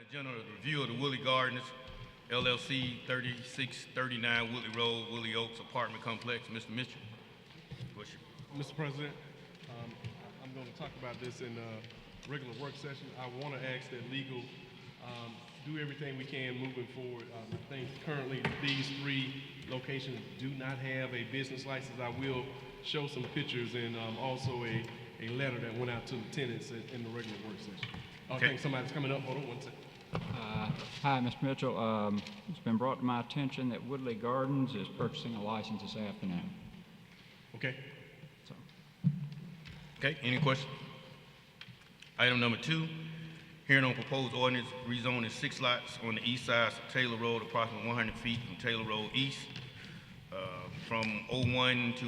agenda is the review of the Woodley Gardens LLC 3639 Woodley Road, Woodley Oaks Apartment Complex. Mr. Mitchell. Mr. President, I'm going to talk about this in a regular work session. I want to ask that legal do everything we can moving forward. I think currently these three locations do not have a business license. I will show some pictures and also a letter that went out to the tenants in the regular work session. I think somebody's coming up. Hold on one second. Hi, Mr. Mitchell. It's been brought to my attention that Woodley Gardens is purchasing a license this afternoon. Okay. So. Okay, any questions? Item number 2, hearing on proposed ordinance rezoning 6 lots on the east side of Taylor Road, approximately 100 feet from Taylor Road East, from O1 to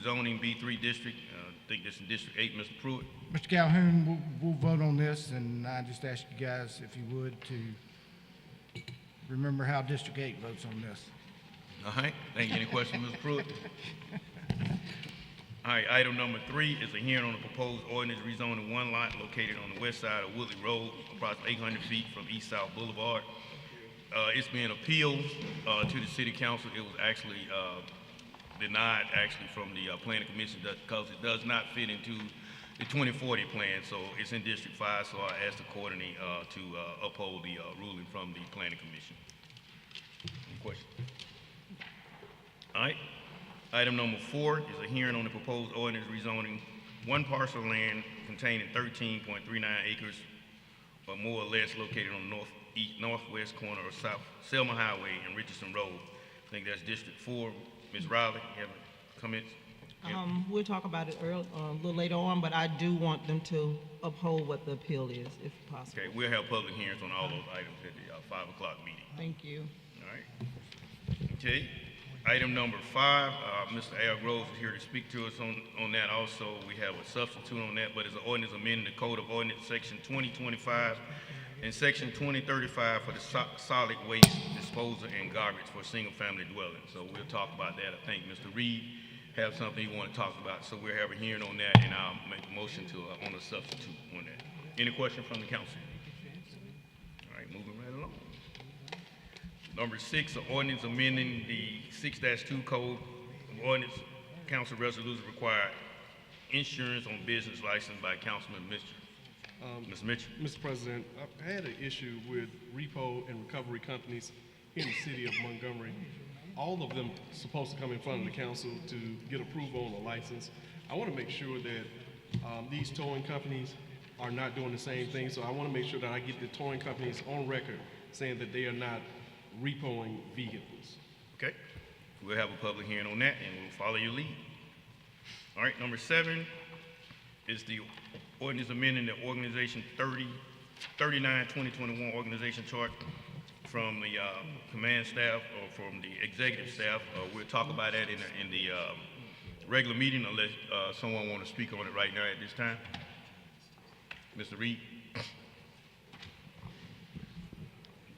zoning B3 district. I think this is District 8, Mr. Pruitt. Mr. Calhoun, we'll vote on this, and I just ask you guys, if you would, to remember how District 8 votes on this. All right, thank you. Any questions, Mr. Pruitt? All right, item number 3 is a hearing on the proposed ordinance rezoning 1 lot located on the west side of Woodley Road, approximately 800 feet from East South Boulevard. It's being appealed to the City Council. It was actually denied from the Planning Commission because it does not fit into the 2040 plan, so it's in District 5, so I asked accordingly to uphold the ruling from the Planning Commission. Any questions? All right. Item number 4 is a hearing on the proposed ordinance rezoning 1 parcel of land containing 13.39 acres or more or less located on the northwest corner of South Selma Highway and Richardson Road. I think that's District 4. Ms. Riley, you have comments? We'll talk about it a little later on, but I do want them to uphold what the appeal is, if possible. Okay, we'll have public hearings on all those items at the 5 o'clock meeting. Thank you. All right. Okay. Item number 5, Mr. Al Groves is here to speak to us on that also. We have a substitute on that, but it's an ordinance amending the Code of Ordinance Section 2025 and Section 2035 for the solid waste disposal and garbage for single-family dwellings. So we'll talk about that. I think Mr. Reed has something he want to talk about, so we'll have a hearing on that, and I'll make a motion to on a substitute on that. Any question from the council? All right, moving right along. Number 6, an ordinance amending the 6-2 Code of Ordinance. Council resolution require insurance on business license by Councilman Mitchell. Mr. Mitchell. Mr. President, I had an issue with repo and recovery companies in the city of Montgomery. All of them supposed to come in front of the council to get approval on a license. I want to make sure that these towing companies are not doing the same thing, so I want to make sure that I get the towing companies on record saying that they are not repoing vehicles. Okay, we'll have a public hearing on that, and we'll follow your lead. All right, number 7 is the ordinance amending the organization 39-2021 organization chart from the command staff or from the executive staff. We'll talk about that in the regular meeting unless someone want to speak on it right now at this time. Mr. Reed.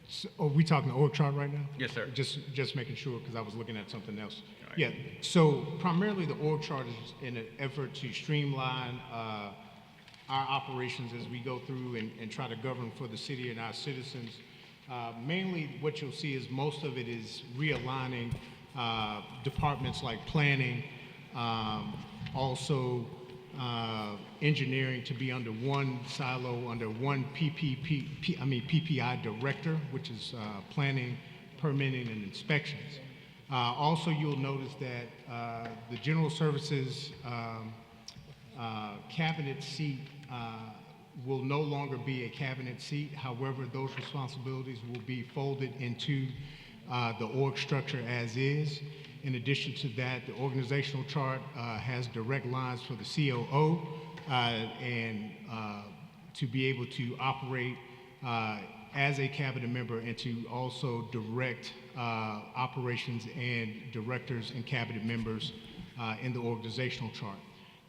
So, are we talking the org chart right now? Yes, sir. Just making sure, because I was looking at something else. Right. Yeah, so primarily the org chart is in an effort to streamline our operations as we go through and try to govern for the city and our citizens. Mainly what you'll see is most of it is realigning departments like planning, also engineering to be under one silo, under one PPI director, which is planning, permitting, and inspections. Also, you'll notice that the general services cabinet seat will no longer be a cabinet seat. However, those responsibilities will be folded into the org structure as is. In addition to that, the organizational chart has direct lines for the COO and to be able to operate as a cabinet member and to also direct operations and directors and cabinet members in the organizational chart.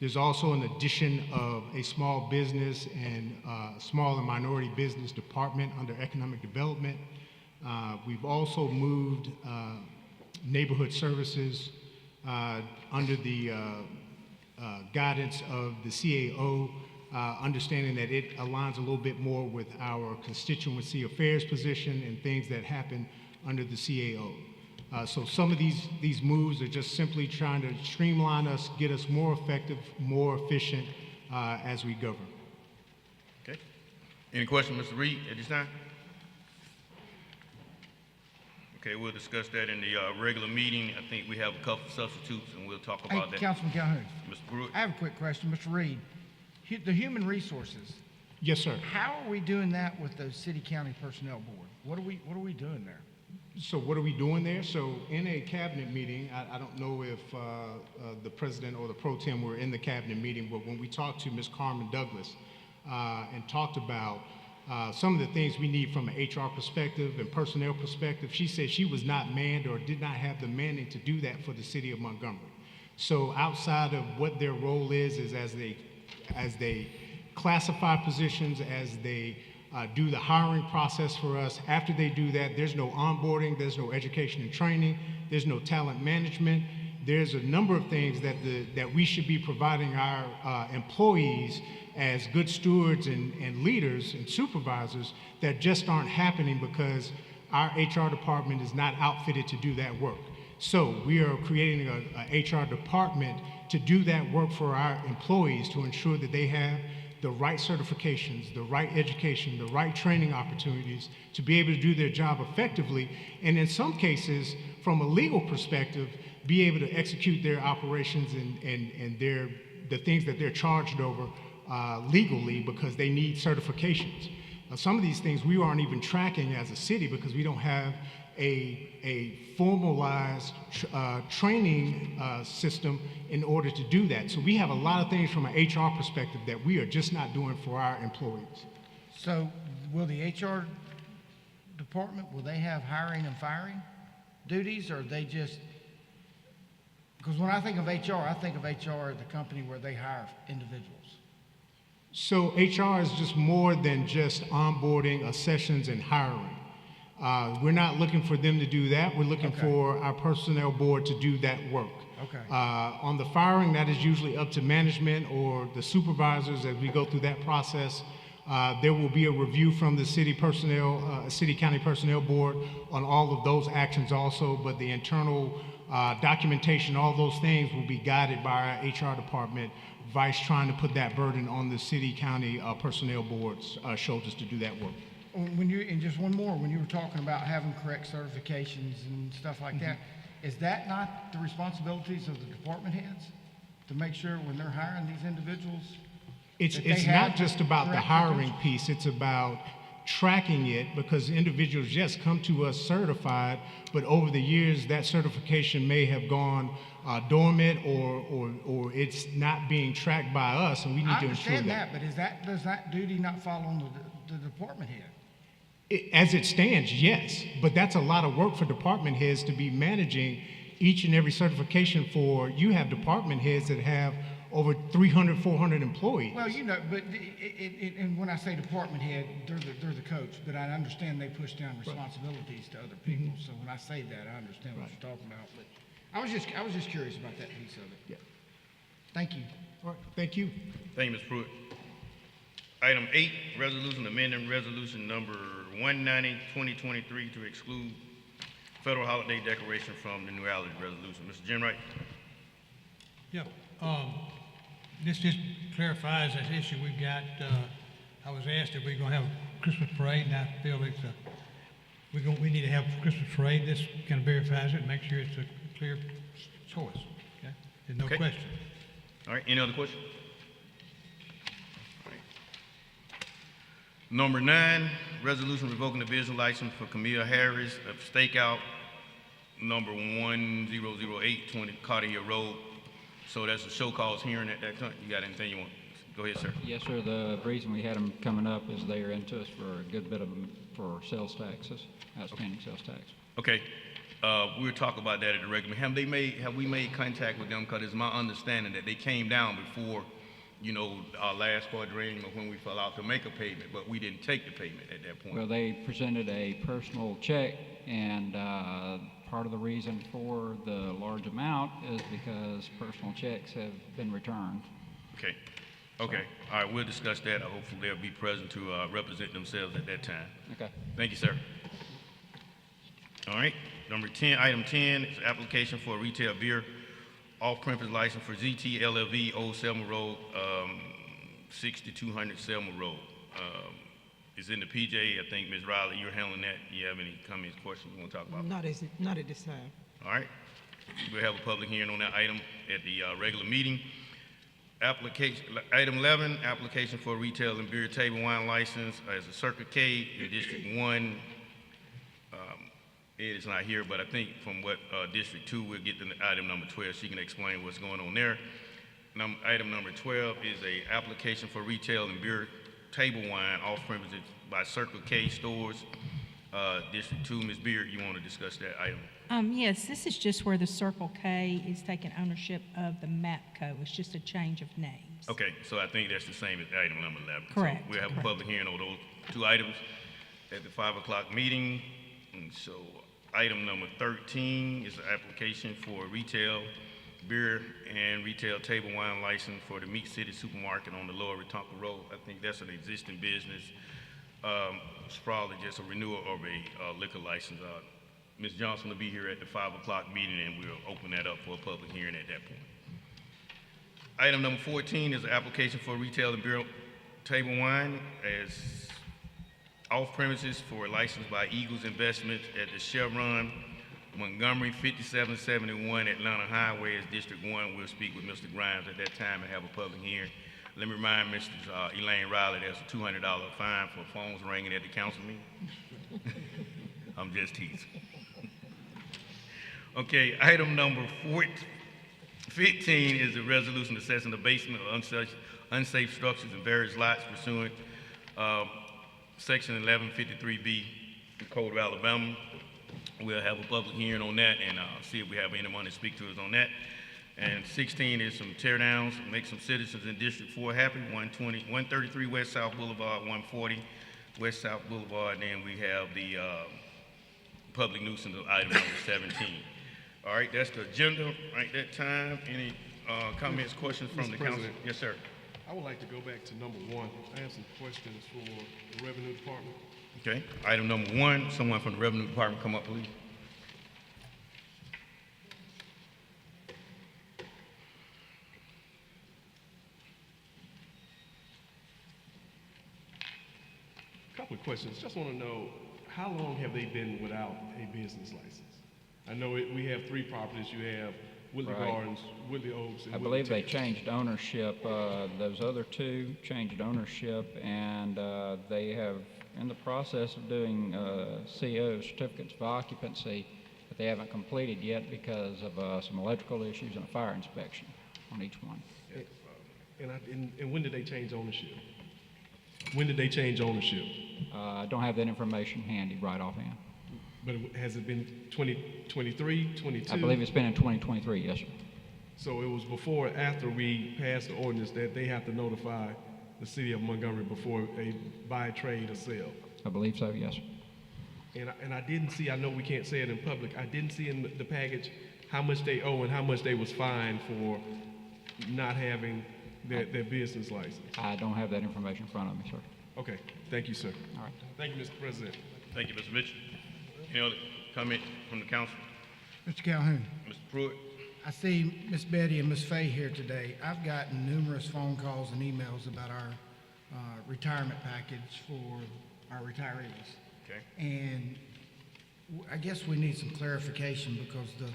There's also an addition of a small business and small and minority business department under economic development. We've also moved neighborhood services under the guidance of the CAO understanding that it aligns a little bit more with our constituency affairs position and things that happen under the CAO. So some of these moves are just simply trying to streamline us, get us more effective, more efficient as we govern. Okay. Any questions, Mr. Reed, at this time? Okay, we'll discuss that in the regular meeting. I think we have a couple of substitutes, and we'll talk Hey, about that. Councilman Calhoun, Mr. Pruitt? I have a quick question. Mr. Reed, the human resources, Yes, sir. how are we doing that with the city-county personnel board? What are we doing there? So what are we doing there? So in a cabinet meeting, I don't know if the president or the pro tem were in the cabinet meeting, but when we talked to Ms. Carmen Douglas and talked about some of the things we need from an HR perspective and personnel perspective, she said she was not manned or did not have the manning to do that for the city of Montgomery. So outside of what their role is as they classify positions, as they do the hiring process for us. After they do that, there's no onboarding, there's no education and training, there's no talent management. There's a number of things that we should be providing our employees as good stewards and leaders and supervisors that just aren't happening because our HR department is not outfitted to do that work. So we are creating a HR department to do that work for our employees to ensure that they have the right certifications, the right education, the right training opportunities to be able to do their job effectively, and in some cases, from a legal perspective, be able to execute their operations and the things that they're charged over legally because they need certifications. Some of these things we aren't even tracking as a city because we don't have a formalized training system in order to do that. So we have a lot of things from an HR perspective that we are just not doing for our employees. So will the HR department, will they have hiring and firing duties, or they just, because when I think of HR as the company where they hire individuals. So HR is just more than just onboarding, accessions, and hiring. We're not looking for them to do that. We're looking for our personnel board to do that work. Okay. On the firing, that is usually up to management or the supervisors as we go through that process. There will be a review from the city county personnel board on all of those actions also, but the internal documentation, all those things will be guided by our HR department, vice trying to put that burden on the city county personnel board's shoulders to do that work. And just one more, when you were talking about having correct certifications and stuff like that, is that not the responsibilities of the department heads to make sure when they're hiring these individuals? It's not just about the hiring piece, it's about tracking it because individuals, yes, come to us certified, but over the years that certification may have gone dormant or it's not being tracked by us, and we need to ensure that. I understand that, but does that duty not fall on the department head? As it stands, yes, but that's a lot of work for department heads to be managing each and every certification for. You have department heads that have over 300, 400 employees. Well, but and when I say department head, they're the coach, but I understand they push down responsibilities to other people. So when I say that, I understand what you're talking about. But I was just curious about that piece of it. Yeah. Thank you. All right, thank you. Thank you, Mr. Pruitt. Item 8, resolution amending resolution number 190, 2023 to exclude federal holiday decoration from the neutrality resolution. Mr. Jenwright? Yeah, this just clarifies that issue we've got. I was asked if we're gonna have a Christmas parade, and I feel it's we need to have a Christmas parade. This kind of verifies it and makes sure it's a clear choice, okay? There's no Okay. question. All right, any other questions? All right. Number 9, resolution revoking the business license for Camille Harris of Stakeout, number 1008, 20 Carter Hill Road. So that's a show cause hearing at that time. You got anything you want? Go ahead, sir. Yes, sir. The reason we had them coming up is they are into us for a good bit of them for sales taxes, outstanding sales tax. Okay, we'll talk about that at the regular. Have we made contact with them? Because it's my understanding that they came down before, our last quadrennium when we fell out to make a payment, but we didn't take the payment at that point. Well, they presented a personal check, and part of the reason for the large amount is because personal checks have been returned. Okay. Okay, all right, we'll discuss that. Hopefully they'll be present to represent themselves at that time. Okay. Thank you, sir. All right, number 10, item 10 is application for a retail beer off-premise license for ZT LLV, Old Selma Road, 6200 Selma Road. It's in the PJ. I think, Ms. Riley, you're handling that. You have any comments, questions you want to talk about? Not at this time. All right, we'll have a public hearing on that item at the regular meeting. Item 11, application for a retail and beer table wine license as a Circle K in District 1. Ed is not here, but I think from what District 2, we'll get to item number 12. She can explain what's going on there. Item number 12 is a application for retail and beer table wine off premises by Circle K stores. District 2, Ms. Beard, you want to discuss that item? Yes, this is just where the Circle K is taking ownership of the MAPCO. It's just a change of names. Okay, so I think that's the same as item number 11. Correct, So we'll have a correct. public hearing on those two items at the 5 o'clock meeting. And so item number 13 is an application for a retail beer and retail table wine license for the Meat City Supermarket on the Lower Wetumpka Road. I think that's an existing business. It's probably just a renewal of a liquor license. Ms. Johnson will be here at the 5 o'clock meeting, and we'll open that up for a public hearing at that point. Item number 14 is an application for retail and beer table wine as off premises for a license by Eagles Investments at the Chevron, Montgomery, 5771 Atlanta Highway as District 1. We'll speak with Mr. Grimes at that time and have a public hearing. Let me remind Mrs. Elaine Riley there's a $200 fine for phones ringing at the council meeting. I'm just teasing. Okay, item number 15 is a resolution assessing the basement of unsafe structures in various lots pursuant Section 1153B the Code of Alabama. We'll have a public hearing on that and see if we have anyone to speak to us on that. And 16 is some tear downs, make some citizens in District 4 happy, 133 West South Boulevard, 140 West South Boulevard, and then we have the public nuisance of item number 17. All right, that's the agenda right that time. Any comments, questions from Mr. the council? President. Yes, sir. I would like to go back to number 1. I have some questions for the Revenue Department. Okay, item number 1, someone from the Revenue Department come up, please. Couple of questions. Just want to know, how long have they been without a business license? I know we have 3 properties. You have Woodley Right. Gardens, Woodley Oaks, and I Woodley believe they Terrace. changed ownership, those other two changed ownership, and they have in the process of doing CO, certificates of occupancy, but they haven't completed yet because of some electrical issues and a fire inspection on each one. And when did they change ownership? When did they change ownership? I don't have that information handy right offhand. But has it been 2023, 22? I believe it's been in 2023, yes, sir. So it was before or after we passed the ordinance that they have to notify the city of Montgomery before they buy, trade, or sell? I believe so, yes, sir. And I didn't see, I know we can't say it in public, I didn't see in the package how much they owe and how much they was fined for not having their business license. I don't have that information in front of me, sir. Okay, thank you, sir. All right. Thank you, Mr. President. Thank you, Mr. Mitchell. Any other comment from the council? Mr. Calhoun, Mr. Pruitt? I see Miss Betty and Miss Fay here today. I've gotten numerous phone calls and emails about our retirement package for our retirees. Okay. And I guess we need some clarification because the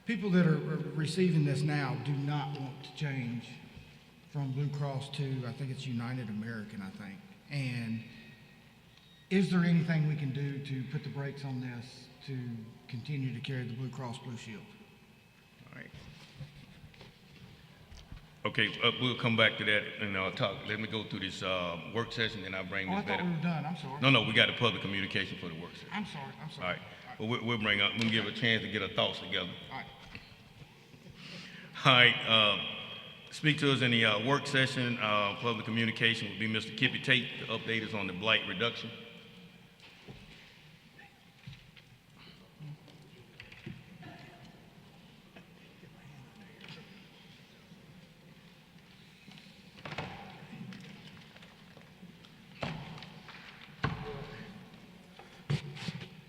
people that are receiving this now do not want to change from Blue Cross to, I think it's United American, I think. And is there anything we can do to put the brakes on this to continue to carry the Blue Cross Blue Shield? All right. Okay, we'll come back to that and talk. Let me go through this work session, then I'll bring Oh, I this back. thought we were done. I'm sorry. No, we got a public communication for the work session. I'm sorry. I'm All sorry. right. Well, we'll give a chance to get our thoughts together. All right. All right. Speak to us in the work session. Public communication will be Mr. Kippy Tate to update us on the blight reduction.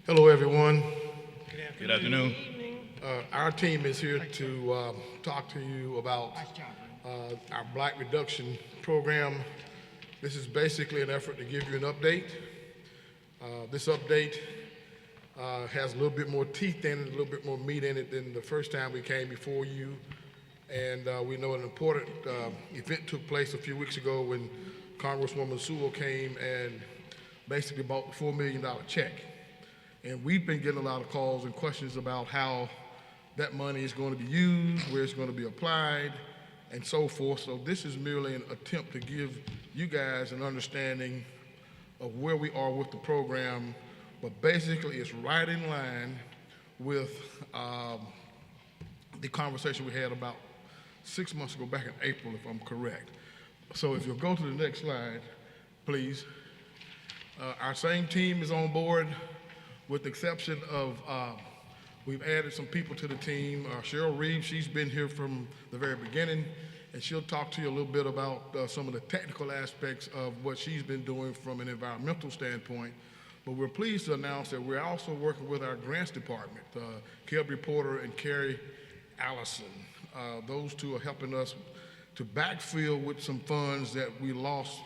Hello, everyone. Good afternoon. Our team is here to talk to you about our blight reduction program. This is basically an effort to give you an update. This update has a little bit more teeth in it, a little bit more meat in it than the first time we came before you. And we know an important event took place a few weeks ago when Congresswoman Sewell came and basically bought the $4 million check. And we've been getting a lot of calls and questions about how that money is going to be used, where it's going to be applied, and so forth. So this is merely an attempt to give you guys an understanding of where we are with the program, but basically it's right in line with the conversation we had about 6 months ago, back in April, if I'm correct. So if you'll go to the next slide, please. Our same team is on board, with the exception of we've added some people to the team. Cheryl Reeves, she's been here from the very beginning, and she'll talk to you a little bit about some of the technical aspects of what she's been doing from an environmental standpoint. But we're pleased to announce that we're also working with our grants department, Kelby Porter and Carrie Allison. Those two are helping us to backfill with some funds that we lost.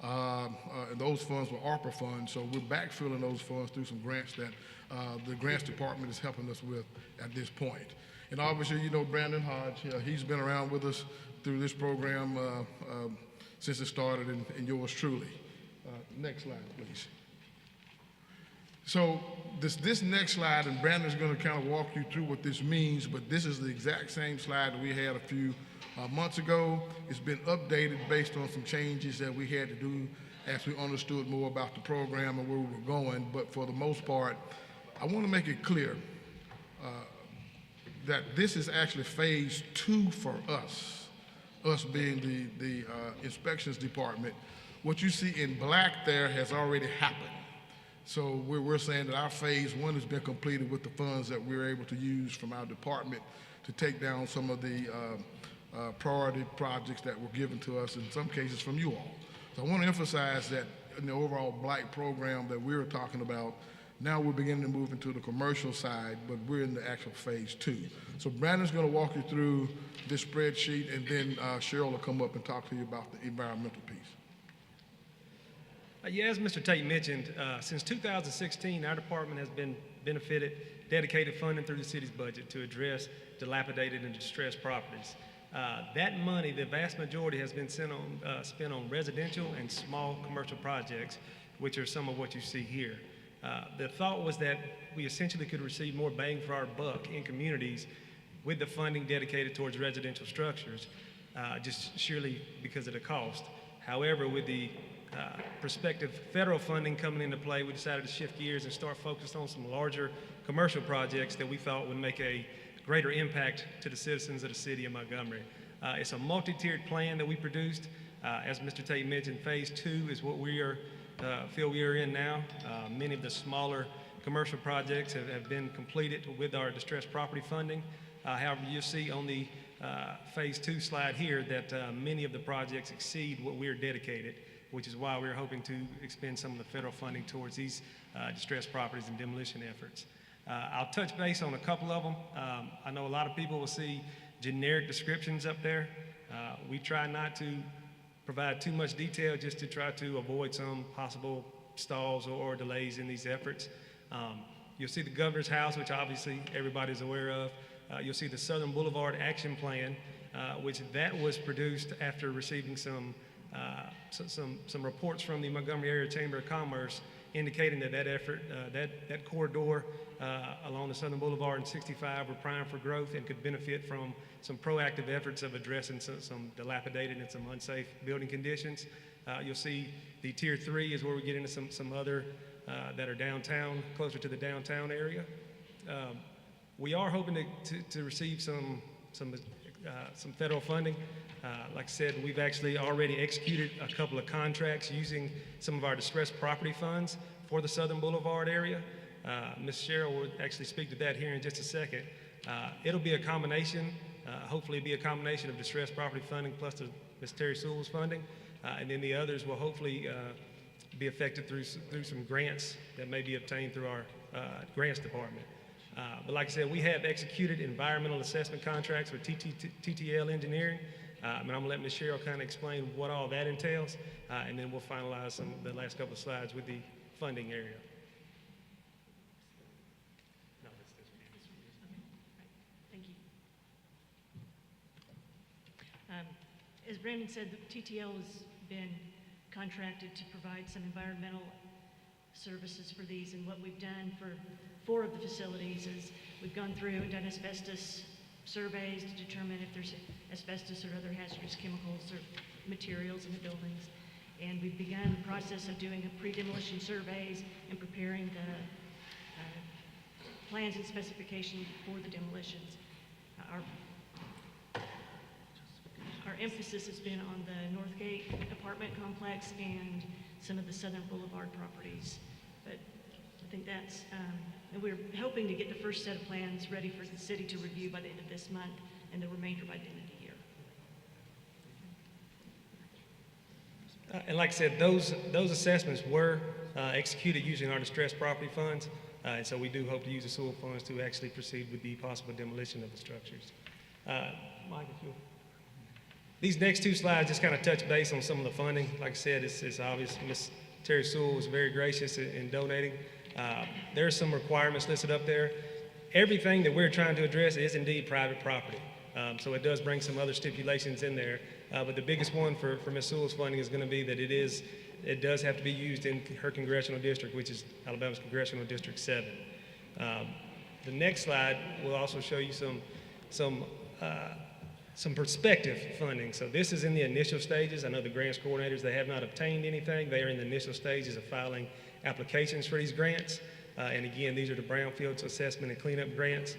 And those funds were ARPA funds, so we're backfilling those funds through some grants that the grants department is helping us with at this point. And obviously, you know Brandon Hodge, he's been around with us through this program since it started, and yours truly. Next slide, please. So this next slide, and Brandon's going to kind of walk you through what this means, but this is the exact same slide that we had a few months ago. It's been updated based on some changes that we had to do as we understood more about the program and where we were going. But for the most part, I want to make it clear that this is actually phase 2 for us being the inspections department. What you see in black there has already happened. So we're saying that our phase 1 has been completed with the funds that we're able to use from our department to take down some of the priority projects that were given to us, in some cases from you all. So I want to emphasize that in the overall blight program that we're talking about, now we're beginning to move into the commercial side, but we're in the actual phase 2. So Brandon's going to walk you through this spreadsheet, and then Cheryl will come up and talk to you about the environmental piece. Yeah, as Mr. Tate mentioned, since 2016, our department has been benefited dedicated funding through the city's budget to address dilapidated and distressed properties. That money, the vast majority, has been spent on residential and small commercial projects, which are some of what you see here. The thought was that we essentially could receive more bang for our buck in communities with the funding dedicated towards residential structures, just surely because of the cost. However, with the prospective federal funding coming into play, we decided to shift gears and start focused on some larger commercial projects that we thought would make a greater impact to the citizens of the city of Montgomery. It's a multi-tiered plan that we produced. As Mr. Tate mentioned, phase 2 is what we feel we are in now. Many of the smaller commercial projects have been completed with our distressed property funding. However, you'll see on the phase 2 slide here that many of the projects exceed what we're dedicated, which is why we're hoping to expend some of the federal funding towards these distressed properties and demolition efforts. I'll touch base on a couple of them. I know a lot of people will see generic descriptions up there. We try not to provide too much detail just to try to avoid some possible stalls or delays in these efforts. You'll see the Governor's House, which obviously everybody's aware of. You'll see the Southern Boulevard Action Plan, which that was produced after receiving some reports from the Montgomery Area Chamber of Commerce indicating that effort, that corridor along the Southern Boulevard and 65 were primed for growth and could benefit from some proactive efforts of addressing some dilapidated and some unsafe building conditions. You'll see the Tier 3 is where we get into some other that are downtown, closer to the downtown area. We are hoping to receive some federal funding. Like I said, we've actually already executed a couple of contracts using some of our distressed property funds for the Southern Boulevard area. Ms. Cheryl will actually speak to that here in just a second. It'll be a combination, hopefully be a combination of distressed property funding plus the Ms. Terry Sewell's funding, and then the others will hopefully be affected through some grants that may be obtained through our Grants Department. But like I said, we have executed environmental assessment contracts with TTL Engineering. And I'm gonna let Ms. Cheryl kind of explain what all that entails, and then we'll finalize the last couple of slides with the funding area. Thank you. As Brandon said, the TTL has been contracted to provide some environmental services for these, and what we've done for 4 of the facilities is we've gone through and done asbestos surveys to determine if there's asbestos or other hazardous chemicals or materials in the buildings. And we've begun the process of doing pre-demolition surveys and preparing the plans and specifications for the demolitions. Our emphasis has been on the Northgate apartment complex and some of the Southern Boulevard properties. But I think that's, and we're hoping to get the first set of plans ready for the city to review by the end of this month and the remainder by the end of the year. And like I said, those assessments were executed using our distressed property funds. And so we do hope to use the sewer funds to actually proceed with the possible demolition of the structures. Mike, if you'll. These next 2 slides just kind of touch base on some of the funding. Like I said, it's obvious. Ms. Terry Sewell was very gracious in donating. There are some requirements listed up there. Everything that we're trying to address is indeed private property. So it does bring some other stipulations in there. But the biggest one for Ms. Sewell's funding is going to be that it does have to be used in her congressional district, which is Alabama's Congressional District 7. The next slide will also show you some prospective funding. So this is in the initial stages. I know the grants coordinators, they have not obtained anything. They are in the initial stages of filing applications for these grants. And again, these are the brownfields assessment and cleanup grants.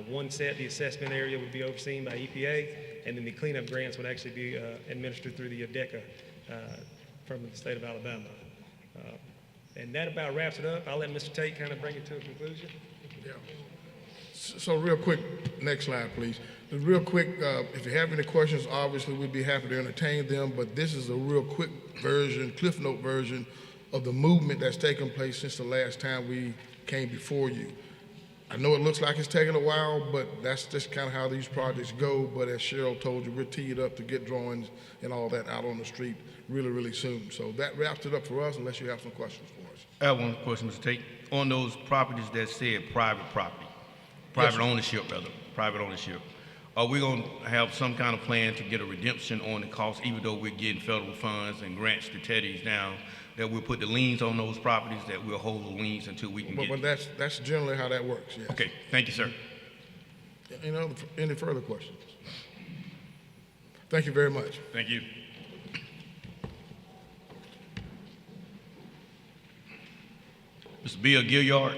One set, the assessment area would be overseen by EPA, and then the cleanup grants would actually be administered through the ADECA from the state of Alabama. And that about wraps it up. I'll let Mr. Tate kind of bring it to a conclusion. Yeah. So real quick, next slide, please. Just real quick, if you have any questions, obviously we'd be happy to entertain them, but this is a real quick version, Cliff Note version of the movement that's taken place since the last time we came before you. I know it looks like it's taking a while, but that's just kind of how these projects go. But as Cheryl told you, we're teed up to get drawings and all that out on the street really, really soon. So that wraps it up for us, unless you have some questions for us. I have one question, Mr. Tate. On those properties that said private property, private ownership rather, private ownership, are we going to have some kind of plan to get a redemption on the cost, even though we're getting federal funds and grants to tear these down, that we'll put the liens on those properties, that we'll hold the liens until we can get... But that's generally how that works, yes. Okay, thank you, sir. Any further questions? Thank you very much. Thank you. Mr. Bill Gilliard.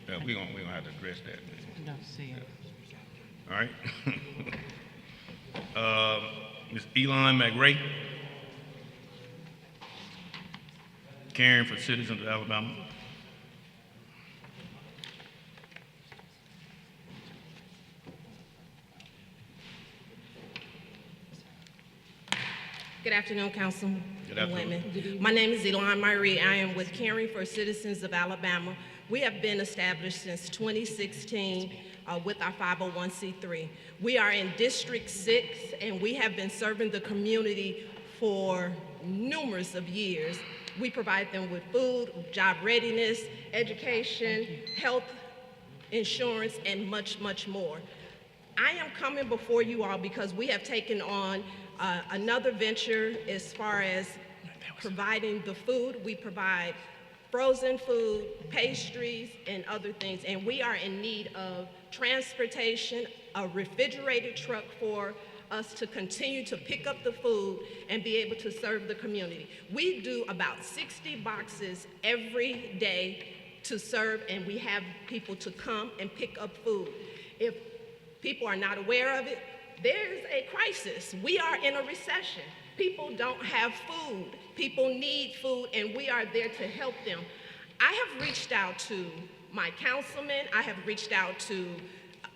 Yeah, we're gonna have to address that. No, see it. All right. Ms. Elon McRae, caring for citizens of Alabama. Good afternoon, Councilman. Good afternoon. My name is Elon Marie. I am with Caring for Citizens of Alabama. We have been established since 2016 with our 501c3. We are in District 6, and we have been serving the community for numerous of years. We provide them with food, job readiness, education, health, insurance, and much, much more. I am coming before you all because we have taken on another venture as far as providing the food. We provide frozen food, pastries, and other things. And we are in need of transportation, a refrigerated truck for us to continue to pick up the food and be able to serve the community. We do about 60 boxes every day to serve, and we have people to come and pick up food. If people are not aware of it, there's a crisis. We are in a recession. People don't have food. People need food, and we are there to help them. I have reached out to my councilman. I have reached out to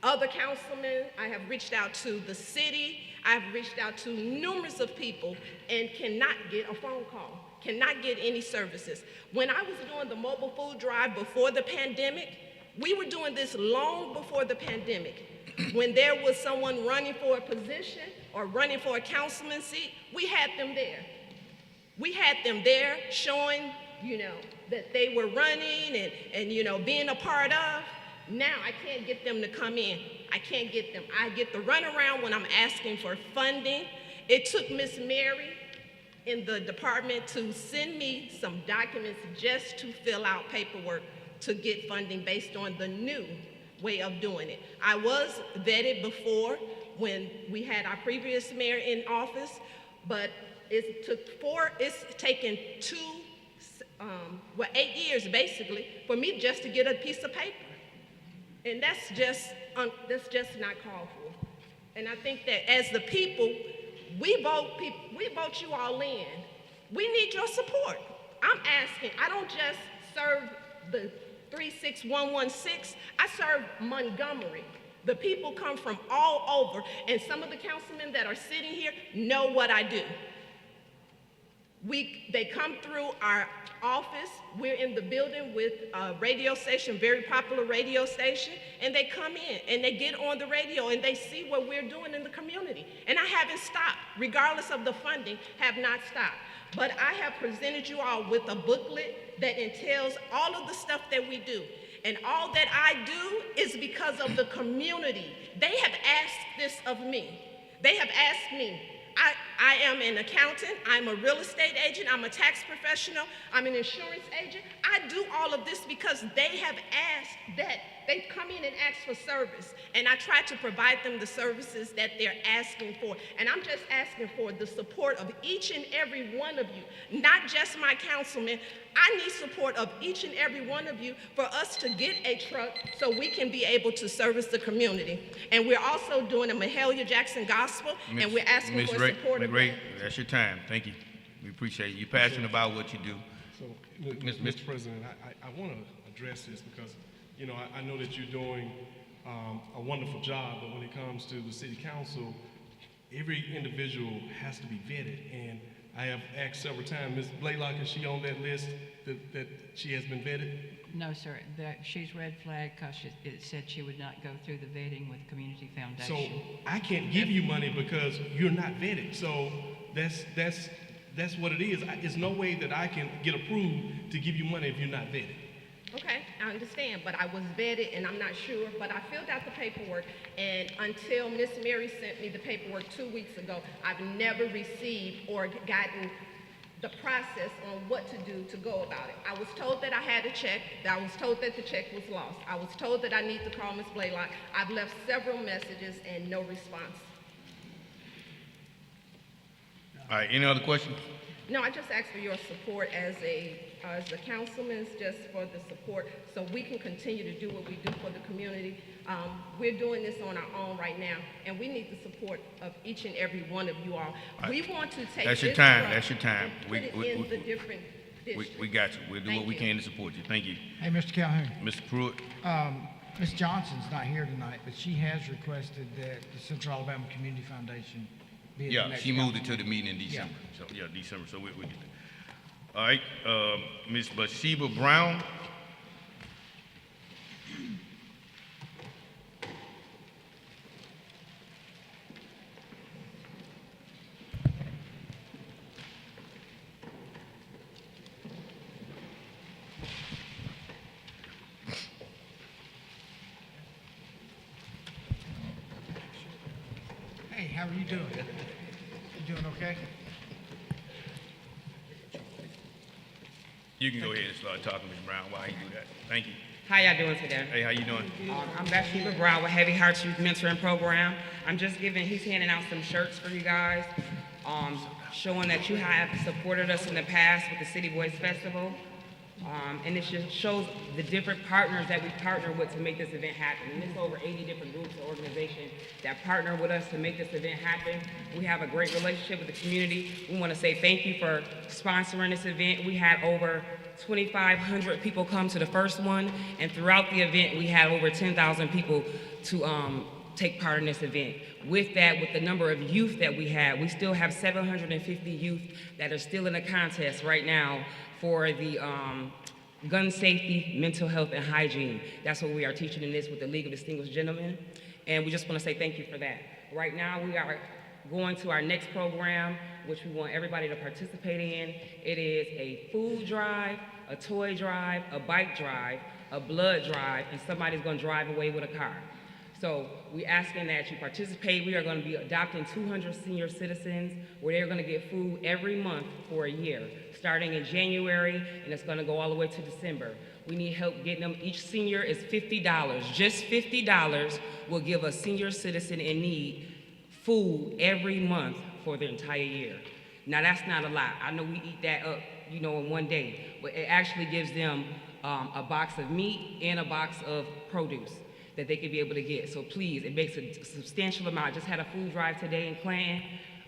other councilmen. I have reached out to the city. I've reached out to numerous of people and cannot get a phone call, cannot get any services. When I was doing the mobile food drive before the pandemic, we were doing this long before the pandemic. When there was someone running for a position or running for a councilman seat, we had them there. We had them there showing, that they were running and being a part of. Now I can't get them to come in. I can't get them. I get the runaround when I'm asking for funding. It took Miss Mary in the department to send me some documents just to fill out paperwork to get funding based on the new way of doing it. I was vetted before when we had our previous mayor in office, but it's taken 8 years basically for me just to get a piece of paper. And that's just not called for. And I think that as the people, we vote you all in. We need your support. I'm asking, I don't just serve the 36116, I serve Montgomery. The people come from all over, and some of the councilmen that are sitting here know what I do. They come through our office. We're in the building with a radio station, very popular radio station, and they come in and they get on the radio and they see what we're doing in the community. And I haven't stopped, regardless of the funding, have not stopped. But I have presented you all with a booklet that entails all of the stuff that we do. And all that I do is because of the community. They have asked this of me. They have asked me. I am an accountant, I'm a real estate agent, I'm a tax professional, I'm an insurance agent. I do all of this because they have asked that. They come in and ask for service, and I try to provide them the services that they're asking for. And I'm just asking for the support of each and every one of you, not just my councilman. I need support of each and every one of you for us to get a truck so we can be able to service the community. And we're also doing a Mahalia Jackson gospel, and we're asking for support of that. That's your time. Thank you. We appreciate it. You're passionate about what you do. So, Mr. President, I want to address this because, I know that you're doing a wonderful job, but when it comes to the city council, every individual has to be vetted. And I have asked several times, Ms. Blaylock, is she on that list that she has been vetted? No, sir. She's red flagged because it said she would not go through the vetting with Community Foundation. So I can't give you money because you're not vetted. So that's what it is. There's no way that I can get approved to give you money if you're not vetted. Okay, I understand, but I was vetted and I'm not sure, but I filled out the paperwork, and until Miss Mary sent me the paperwork 2 weeks ago, I've never received or gotten the process on what to do to go about it. I was told that I had a check. I was told that the check was lost. I was told that I need to call Ms. Blaylock. I've left several messages and no response. All right, any other questions? No, I just ask for your support as a councilman, just for the support so we can continue to do what we do for the community. We're doing this on our own right now, and we need the support of each and every one of you all. We want to take That's your this time. truck That's your time. and put it in the different districts. We got you. We'll do what we can to support you. Thank you. Hey, Mr. Calhoun, Mr. Pruitt? Ms. Johnson's not here tonight, but she has requested that the Central Alabama Community Foundation be at the Yeah, next she moved it council to the meeting in December. Yeah. So, yeah, December, so we'll get that. All right, Ms. Bathsheba Brown? Hey, how are you doing? You doing okay? You can go ahead and start talking, Ms. Brown, while you do that. Thank you. How y'all doing today? Hey, how you doing? I'm Bathsheba Brown with Heavy Hearts Youth Mentoring Program. I'm just he's handing out some shirts for you guys, showing that you have supported us in the past with the City Boys Festival. And it just shows the different partners that we partner with to make this event happen. And there's over 80 different groups or organizations that partner with us to make this event happen. We have a great relationship with the community. We want to say thank you for sponsoring this event. We had over 2,500 people come to the first one, and throughout the event, we had over 10,000 people to take part in this event. With that, with the number of youth that we have, we still have 750 youth that are still in the contest right now for the gun safety, mental health, and hygiene. That's what we are teaching in this with the League of Distinguished Gentlemen, and we just want to say thank you for that. Right now, we are going to our next program, which we want everybody to participate in. It is a food drive, a toy drive, a bike drive, a blood drive, and somebody's going to drive away with a car. So we asking that you participate. We are going to be adopting 200 senior citizens where they're going to get food every month for a year, starting in January, and it's going to go all the way to December. We need help getting them. Each senior is $50. Just $50 will give a senior citizen in need food every month for the entire year. Now that's not a lot. I know we eat that up, in one day, but it actually gives them a box of meat and a box of produce that they could be able to get. So please, it makes a substantial amount. I just had a food drive today in Clanton.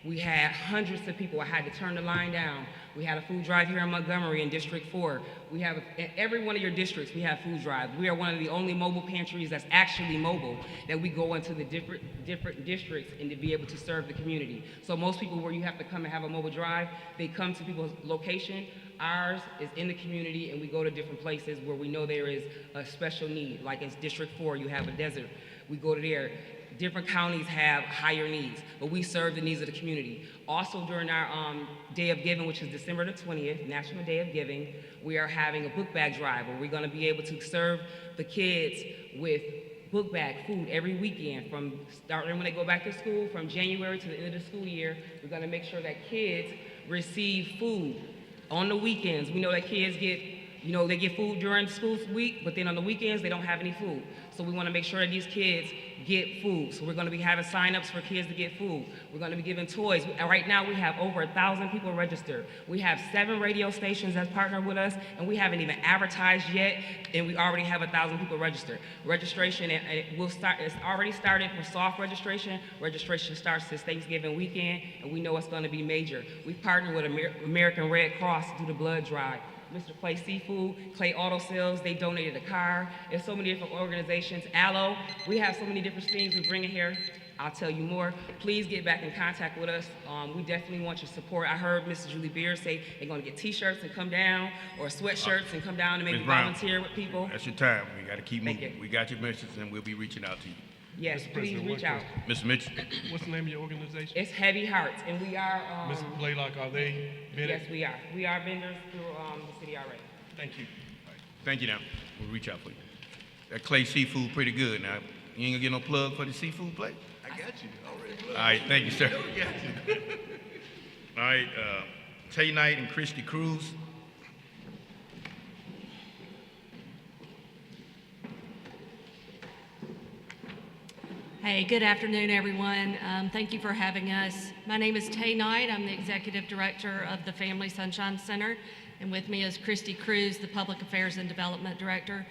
We had hundreds of people. I had to turn the line down. We had a food drive here in Montgomery in District 4. We have, in every one of your districts, we have food drives. We are one of the only mobile pantries that's actually mobile, that we go into the different districts and to be able to serve the community. So most people where you have to come and have a mobile drive, they come to people's location. Ours is in the community, and we go to different places where we know there is a special need. Like in District 4, you have a desert. We go to there. Different counties have higher needs, but we serve the needs of the community. Also during our Day of Giving, which is December the 20th, National Day of Giving, we are having a book bag drive where we're gonna be able to serve the kids with book bag food every weekend from starting when they go back to school, from January to the end of the school year. We're gonna make sure that kids receive food on the weekends. We know that kids get, they get food during the school week, but then on the weekends, they don't have any food. So we want to make sure that these kids get food. So we're going to be having sign-ups for kids to get food. We're going to be giving toys. Right now, we have over 1,000 people registered. We have 7 radio stations that partner with us, and we haven't even advertised yet, and we already have 1,000 people registered. Registration, it's already started for soft registration. Registration starts this Thanksgiving weekend, and we know it's going to be major. We've partnered with American Red Cross to do the blood drive. Mr. Clay Seafood, Clay Auto Sales, they donated a car. There's so many different organizations. Aloe, we have so many different things we bring in here. I'll tell you more. Please get back in contact with us. We definitely want your support. I heard Mrs. Julie Beard say they're going to get t-shirts and come down, or sweatshirts and come down and maybe Ms. Brown, volunteer with people. That's your time. We got to keep Thank moving. you. We got your message, and we'll be reaching out to you. Yes, Mr. please President, reach out. Mr. Mitchell? What's the name of your organization? It's Heavy Hearts, and we are, Ms. Blaylock, are they vetted? yes, we are. We are vendors through the city already. Thank you. Thank you now. We'll reach out for you. That Clay Seafood pretty good. Now, you ain't gonna get no plug for the seafood plate? I got you. Already. All right, thank you, sir. I got you. All right, Tay Knight and Christy Cruz. Hey, good afternoon, everyone. Thank you for having us. My name is Tay Knight. I'm the Executive Director of the Family Sunshine Center, and with me is Christy Cruz, the Public Affairs and Development Director.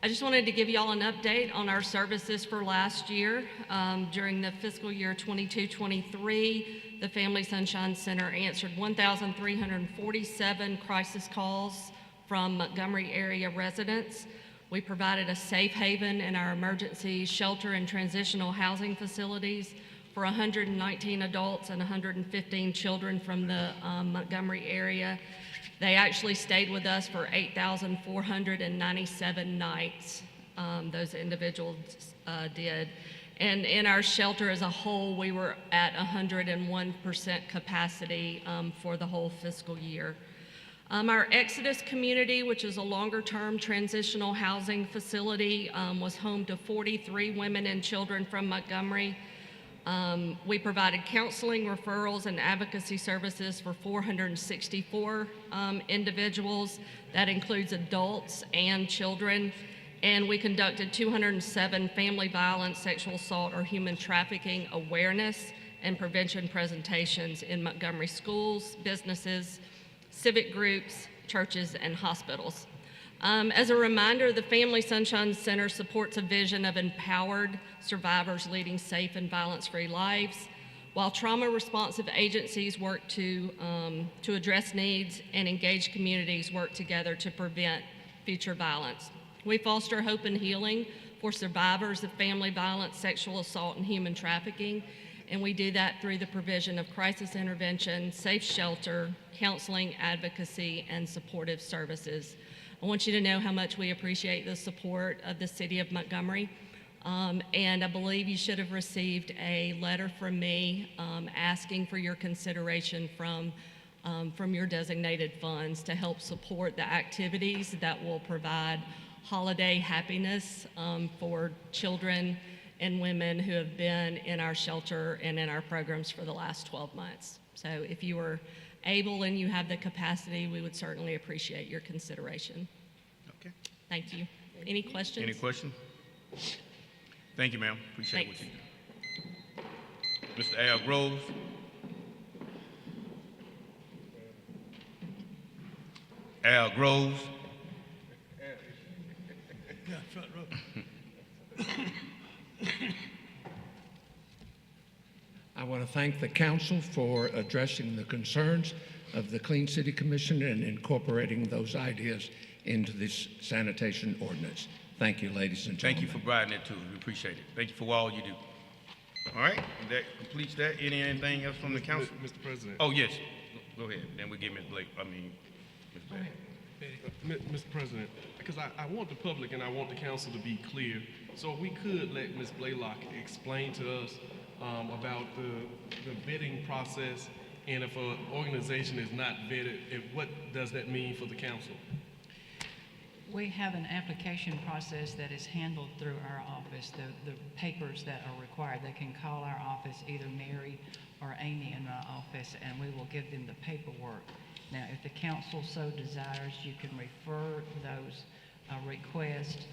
I just wanted to give you all an update on our services for last year. During the fiscal year 22-23, the Family Sunshine Center answered 1,347 crisis calls from Montgomery area residents. We provided a safe haven in our emergency shelter and transitional housing facilities for 119 adults and 115 children from the Montgomery area. They actually stayed with us for 8,497 nights, those individuals did. And in our shelter as a whole, we were at 101% capacity for the whole fiscal year. Our Exodus community, which is a longer-term transitional housing facility, was home to 43 women and children from Montgomery. We provided counseling, referrals, and advocacy services for 464 individuals. That includes adults and children. And we conducted 207 family violence, sexual assault, or human trafficking awareness and prevention presentations in Montgomery schools, businesses, civic groups, churches, and hospitals. As a reminder, the Family Sunshine Center supports a vision of empowered survivors leading safe and violence-free lives, while trauma-responsive agencies work to address needs and engaged communities work together to prevent future violence. We foster hope and healing for for survivors of family violence, sexual assault, and human trafficking. And we do that through the provision of crisis intervention, safe shelter, counseling, advocacy, and supportive services. I want you to know how much we appreciate the support of the City of Montgomery. And I believe you should have received a letter from me asking for your consideration from your designated funds to help support the activities that will provide holiday happiness for children and women who have been in our shelter and in our programs for the last 12 months. So if you are able and you have the capacity, we would certainly appreciate your consideration. Okay. Thank you. Any questions? Any questions? Thank you, ma'am. Appreciate what you do. Mr. Al Groves. Al Groves. Yeah, front row. I want to thank the council for addressing the concerns of the Clean City Commission and incorporating those ideas into this sanitation ordinance. Thank you, ladies and Thank gentlemen. you for providing that to us. We appreciate it. Thank you for all you do. All right, that completes that. Anything else from the council? Mr. President. Oh, yes. Go ahead. Then we give Ms. Blake, Ms. Betty. Mr. President, because I want the public and I want the council to be clear, so if we could let Ms. Blaylock explain to us about the bidding process, and if an organization is not vetted, what does that mean for the council? We have an application process that is handled through our office. The papers that are required, they can call our office, either Mary or Amy in my office, and we will give them the paperwork. Now, if the council so desires, you can refer those requests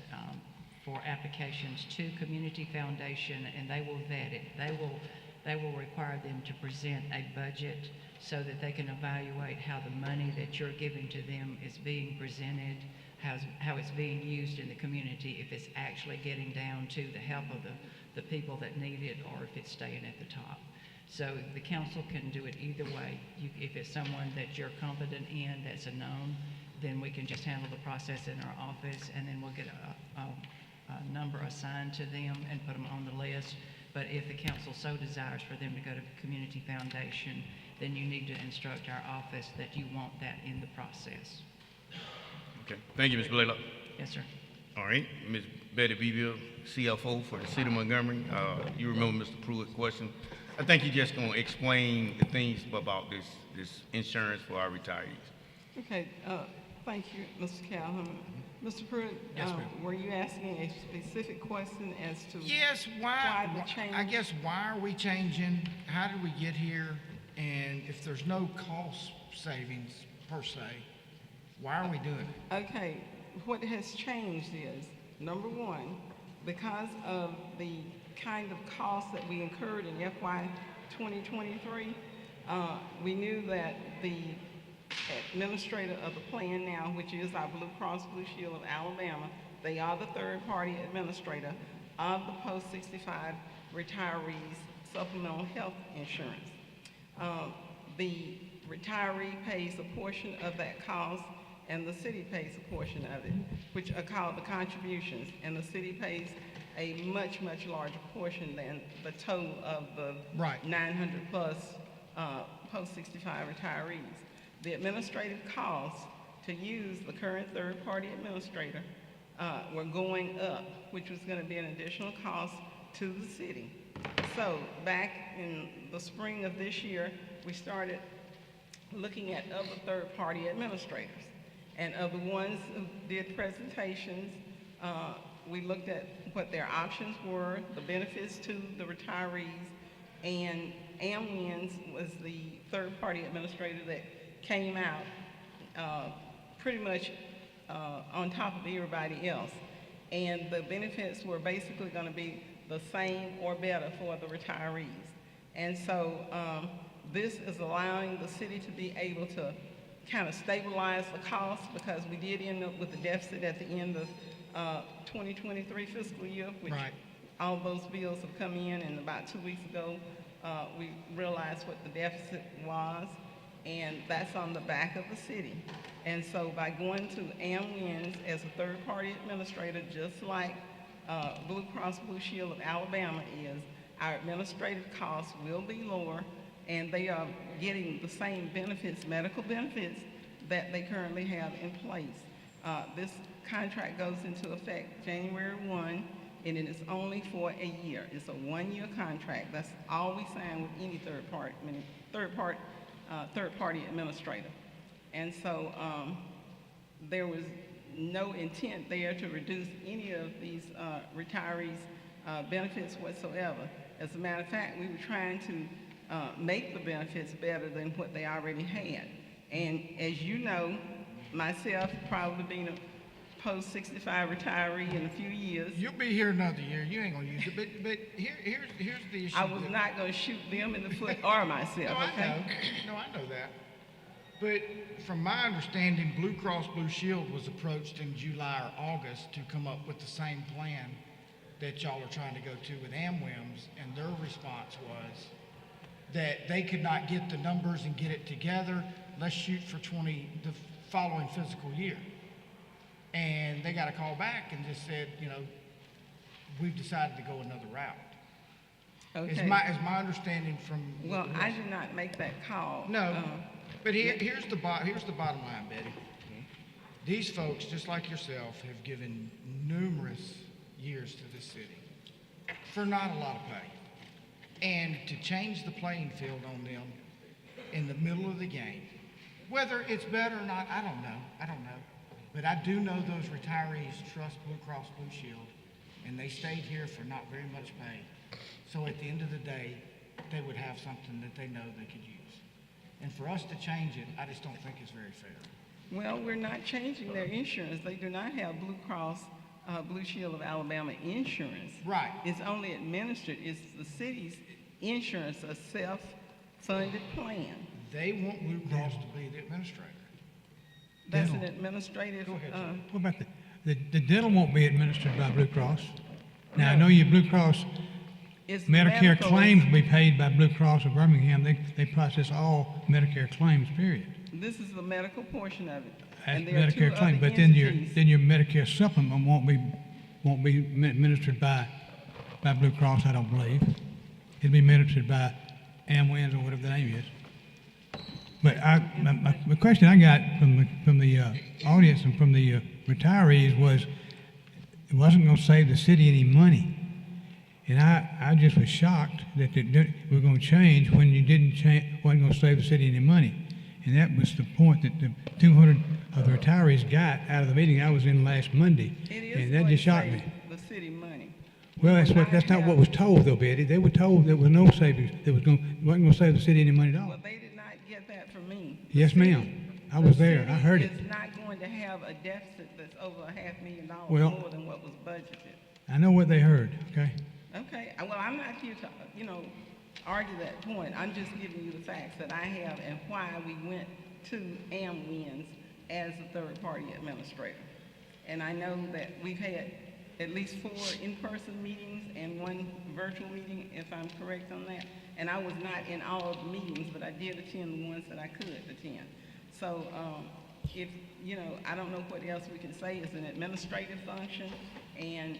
for applications to Community Foundation, and they will vet it. They will require them to present a budget so that they can evaluate how the money that you're giving to them is being presented, how it's being used in the community, if it's actually getting down to the help of the people that need it, or if it's staying at the top. So the council can do it either way. If it's someone that you're confident in, that's a known, then we can just handle the process in our office, and then we'll get a number assigned to them and put them on the list. But if the council so desires for them to go to the Community Foundation, then you need to instruct our office that you want that in the process. Okay. Thank you, Ms. Blaylock. Yes, sir. All right. Ms. Betty Beeville, CFO for the City of Montgomery. You remember Mr. Pruitt's question. I think you're just going to explain the things about this insurance for our retirees. Okay, thank you, Mr. Calhoun. Mr. Pruitt, were you asking a specific question as to Yes, why the change? I guess, why are we changing? How did we get here? And if there's no cost savings per se, why are we doing it? Okay, what has changed is, number one, because of the kind of costs that we incurred in FY 2023, we knew that the administrator of the plan now, which is our Blue Cross Blue Shield of Alabama, they are the third-party administrator of the post-65 retirees supplemental health insurance. The retiree pays a portion of that cost, and the city pays a portion of it, which are called the contributions, and the city pays a much, much larger portion than the total of the 900 plus post-65 retirees. The administrative costs to use the current third-party administrator were going up, which was going to be an additional cost to the city. So back in the spring of this year, we started looking at other third-party administrators. And of the ones who did presentations, we looked at what their options were, the benefits to the retirees, and AmWinds was the third-party administrator that came out pretty much on top of everybody else. And the benefits were basically going to be the same or better for the retirees. And so this is allowing the city to be able to kind of stabilize the costs, because we did end up with a deficit at the end of 2023 fiscal year, which all those bills have come in, and about 2 weeks ago, we realized what the deficit was, and that's on the back of the city. And so by going to AmWinds as a third-party administrator, just like Blue Cross Blue Shield of Alabama is our administrative costs will be lower, and they are getting the same benefits, medical benefits, that they currently have in place. This contract goes into effect January 1, and it is only for a year. It's a one-year contract. That's all we sign with any third-party administrator. And so there was no intent there to reduce any of these retirees' benefits whatsoever. As a matter of fact, we were trying to make the benefits better than what they already had. And as you know, myself probably being a post-65 retiree in a few years. You'll be here another year. You ain't gonna use it. But here's the issue. I was not gonna shoot them in the foot or myself, No, okay? I know. No, I know that. But from my understanding, Blue Cross Blue Shield was approached in July or August to come up with the same plan that y'all are trying to go to with AmWIMS, and their response was that they could not get the numbers and get it together. Let's shoot for the following fiscal year. And they got a call back and just said, you know, we've decided to go another route. Okay. Is my understanding from. Well, I did not make that call. No, but here's the bottom line, Betty. These folks, just like yourself, have given numerous years to this city for not a lot of pay. And to change the playing field on them in the middle of the game, whether it's better or not, I don't know. But I do know those retirees trust Blue Cross Blue Shield, and they stayed here for not very much pay. So at the end of the day, they would have something that they know they could use. And for us to change it, I just don't think it's very fair. Well, we're not changing their insurance. They do not have Blue Cross Blue Shield of Alabama insurance. Right. It's only administered. It's the city's insurance, a self-funded plan. They want Blue Cross to be the administrator. That's an administrative. What about the dental won't be administered by Blue Cross? Now, I know your Blue Cross It's Medicare medical. claims will be paid by Blue Cross of Birmingham. They process all Medicare claims, period. This is the medical portion of it. That's And there are two Medicare claim, other but then entities. your Medicare supplement won't be administered by Blue Cross, I don't believe. It'll be administered by AmWIMS or whatever the name is. But the question I got from the audience and from the retirees was, it wasn't going to save the city any money. And I just was shocked that we were going to change when you wasn't going to save the city any money. And that was the point that the 200 of the retirees got out of the meeting I was in last Monday. And that just shocked me. The city money. Well, that's not what was told though, Betty. They were told there was no savings. Wasn't going to save the city any money at all. Well, they did not get that from me. Yes, ma'am. I was there. I heard it. It's not going to have a deficit that's over $500,000 Well, more than what was budgeted. I know what they heard, okay? Okay, well, I'm not here to, argue that point. I'm just giving you the facts that I have and why we went to AmWIMS as a third-party administrator. And I know that we've had at least 4 in-person meetings and 1 virtual meeting, if I'm correct on that. And I was not in all of the meetings, but I did attend the ones that I could attend. So if, I don't know what else we can say. It's an administrative function. And,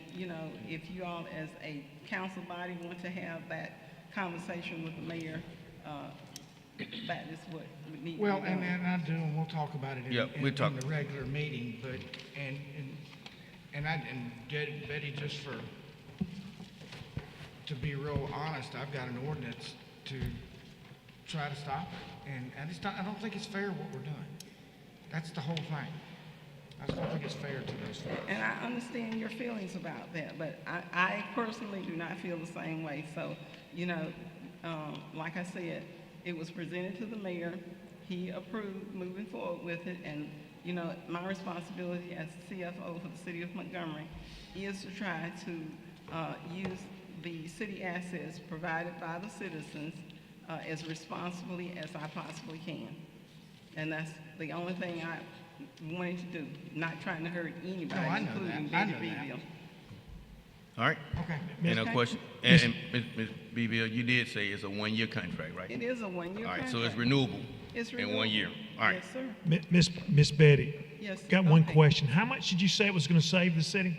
if you all as a council body want to have that conversation with the mayor, that is what we need to Well, be done. and I do, and we'll talk about it in the regular meeting, but, and Betty, just to be real honest, I've got an ordinance to try to stop it, and I don't think it's fair what we're doing. That's the whole thing. I just don't think it's fair to those folks. And I understand your feelings about that, but I personally do not feel the same way. So, like I said, it was presented to the mayor. He approved moving forward with it. And, my responsibility as CFO for the city of Montgomery is to try to use the city assets provided by the citizens as responsibly as I possibly can. And that's the only thing I wanted to do, not trying to hurt anybody, No, I know including that. I Betty know that. Beeville. All right. Okay. Any other question? And Ms. Beeville, you did say it's a one-year contract, right? It is a one-year All right, contract. so it's renewable It's in 1 year. renewable. All right. Yes, sir. Miss Betty, Yes. got one okay. question. How much did you say it was going to save the city?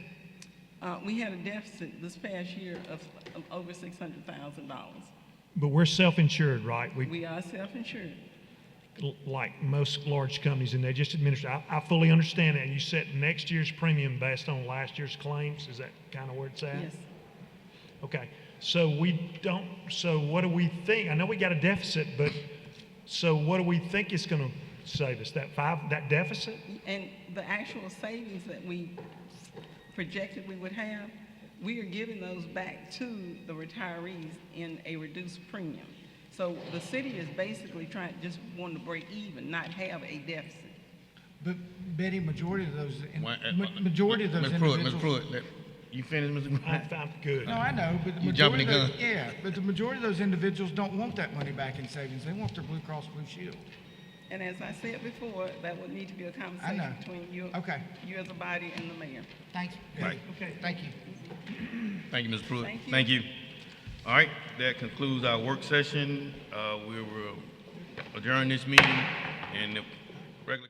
We had a deficit this past year of over $600,000. But we're self-insured, right? We are self-insured. Like most large companies, and they just administer. I fully understand that. And you set next year's premium based on last year's claims. Is that kind of where it's at? Yes. Okay. So so what do we think? I know we got a deficit, but so what do we think is going to save us? That deficit? And the actual savings that we projected we would have, we are giving those back to the retirees in a reduced premium. So the city is basically just wanting to break even, not have a deficit. But Betty, majority of those Ms. Pruitt, you finished, Mr. Grimes? I'm good. No, I know, but the You jumping majority the gun? yeah, but the majority of those individuals don't want that money back in savings. They want their Blue Cross Blue Shield. And as I said before, that would need to be a conversation between you as a body and the mayor. Thanks. Right. Okay. Thank you. Thank you, Ms. Pruitt. Thank you. Thank you. All right, that concludes our work session. We will adjourn this meeting and the regular.